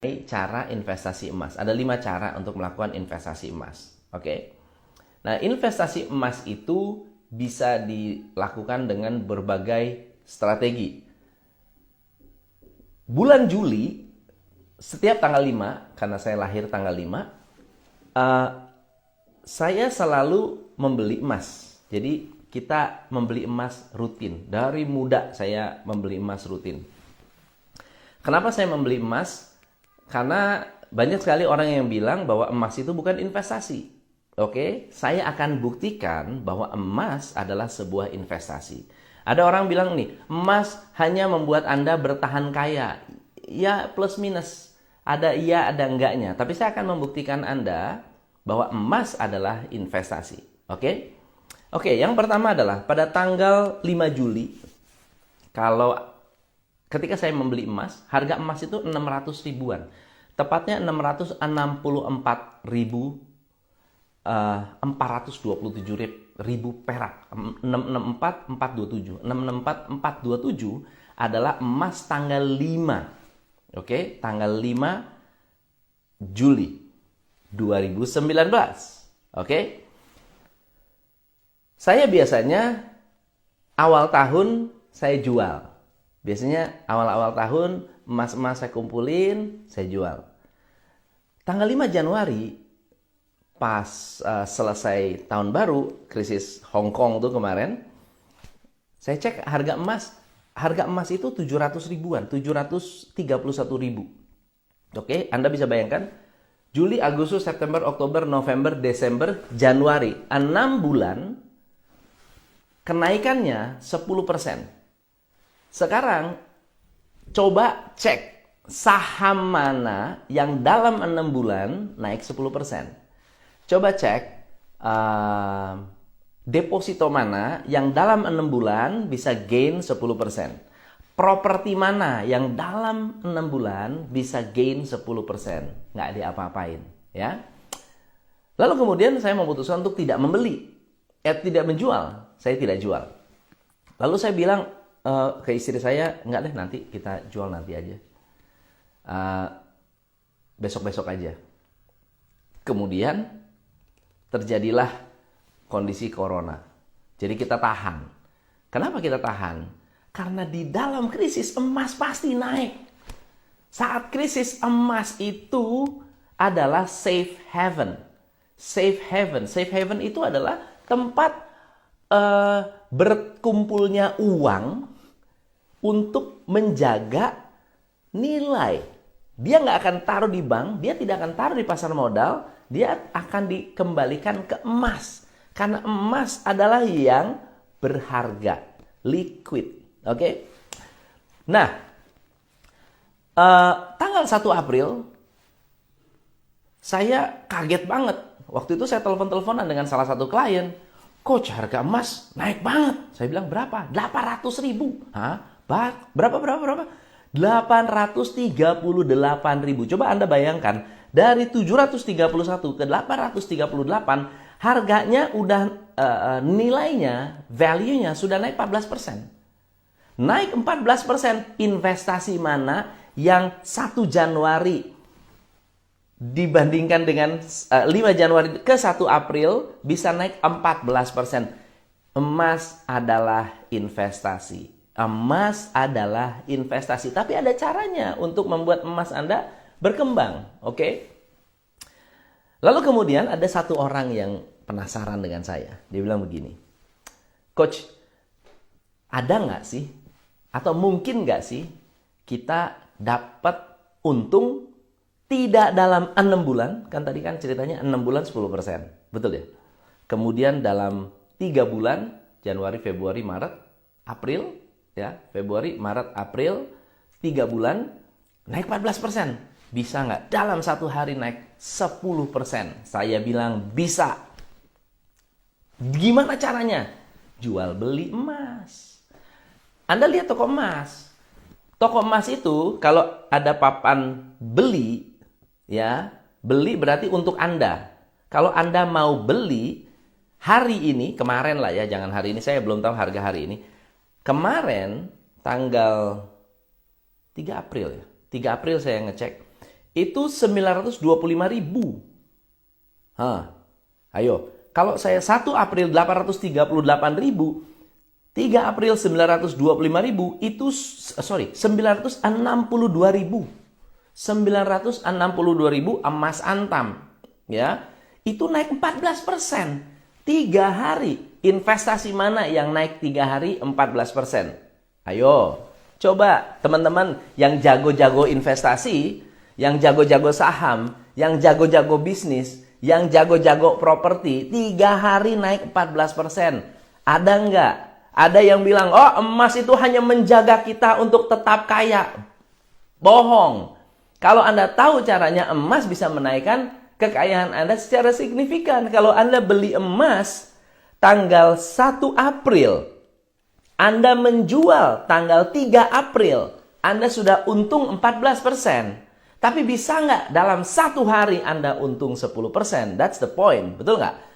cara investasi emas. Ada 5 cara untuk melakukan investasi emas. Oke. Nah, investasi emas itu bisa dilakukan dengan berbagai strategi. Bulan Juli, setiap tanggal 5, karena saya lahir tanggal 5, saya selalu membeli emas. Jadi kita membeli emas rutin. Dari muda saya membeli emas rutin. Kenapa saya membeli emas? Karena banyak sekali orang yang bilang bahwa emas itu bukan investasi. Oke, saya akan buktikan bahwa emas adalah sebuah investasi. Ada orang bilang nih, emas hanya membuat Anda bertahan kaya. Ya plus minus, ada iya ada enggaknya. Tapi saya akan membuktikan Anda bahwa emas adalah investasi. Oke? Oke, yang pertama adalah pada tanggal 5 Juli, ketika saya membeli emas, harga emas itu 600 ribuan. Tepatnya 664.427 ribu perak. 664.427 adalah emas tanggal 5. Oke, tanggal 5 Juli 2019. Oke. Saya biasanya awal tahun saya jual. Biasanya awal-awal tahun emas-emas saya kumpulin, saya jual. Tanggal 5 Januari pas selesai tahun baru, krisis Hong Kong tuh kemarin, saya cek harga emas. Harga emas itu 700 ribuan, 731 ribu. Oke, Anda bisa bayangkan Juli, Agustus, September, Oktober, November, Desember, Januari, 6 bulan kenaikannya 10%. Sekarang coba cek saham mana yang dalam 6 bulan naik 10%. Coba cek deposito mana yang dalam 6 bulan bisa gain 10%. Properti mana yang dalam 6 bulan bisa gain 10%. Nggak diapa-apain. Ya. Lalu kemudian saya memutuskan untuk tidak membeli. Tidak menjual. Saya tidak jual. Lalu saya bilang ke istri saya, enggak deh nanti kita jual nanti aja. Besok-besok aja. Kemudian terjadilah kondisi corona. Jadi kita tahan. Kenapa kita tahan? Karena di dalam krisis emas pasti naik. Saat krisis emas itu adalah safe haven. Safe haven. Safe haven itu adalah tempat berkumpulnya uang untuk menjaga nilai. Dia nggak akan taruh di bank, dia tidak akan taruh di pasar modal, dia akan dikembalikan ke emas. Karena emas adalah yang berharga, liquid. Oke? Nah, tanggal 1 April, saya kaget banget. Waktu itu saya telepon-teleponan dengan salah satu klien. Coach, harga emas naik banget. Saya bilang berapa? 800 ribu. Hah? Berapa? 838 ribu. Coba Anda bayangkan, dari 731 ke 838, harganya udah nilainya, value-nya sudah naik 14%. Naik 14%, investasi mana yang 1 Januari dibandingkan dengan 5 Januari ke 1 April bisa naik 14%. Emas adalah investasi. Emas adalah investasi. Tapi ada caranya untuk membuat emas Anda berkembang. Oke? Lalu kemudian ada satu orang yang penasaran dengan saya. Dia bilang begini, Coach, ada nggak sih? Atau mungkin nggak sih kita dapat untung tidak dalam 6 bulan, kan tadi kan ceritanya 6 bulan 10%, betul ya? Kemudian dalam 3 bulan, Januari, Februari, Maret, April, ya, Februari, Maret, April, 3 bulan, naik 14%. Bisa nggak? Dalam 1 hari naik 10%. Saya bilang bisa. Gimana caranya? Jual beli emas. Anda lihat toko emas. Toko emas itu kalau ada papan beli, ya, beli berarti untuk Anda. Kalau Anda mau beli hari ini, kemarin lah ya, jangan hari ini, saya belum tahu harga hari ini. Kemarin tanggal 3 April ya. 3 April saya ngecek. itu 925.000. Ayo, kalau saya 1 April 838.000, 3 April 925.000, itu 962.000. 962.000 emas Antam, ya. Itu naik 14%. 3 hari. Investasi mana yang naik 3 hari 14%? Ayo, coba teman-teman yang jago-jago investasi, yang jago-jago saham, yang jago-jago bisnis, yang jago-jago properti, 3 hari naik 14%. Ada nggak? Ada yang bilang, oh emas itu hanya menjaga kita untuk tetap kaya. Bohong. Kalau Anda tahu caranya, emas bisa menaikkan kekayaan Anda secara signifikan. Kalau Anda beli emas tanggal 1 April, Anda menjual tanggal 3 April, Anda sudah untung 14%. Tapi bisa nggak dalam 1 hari Anda untung 10%? That's the point, betul nggak?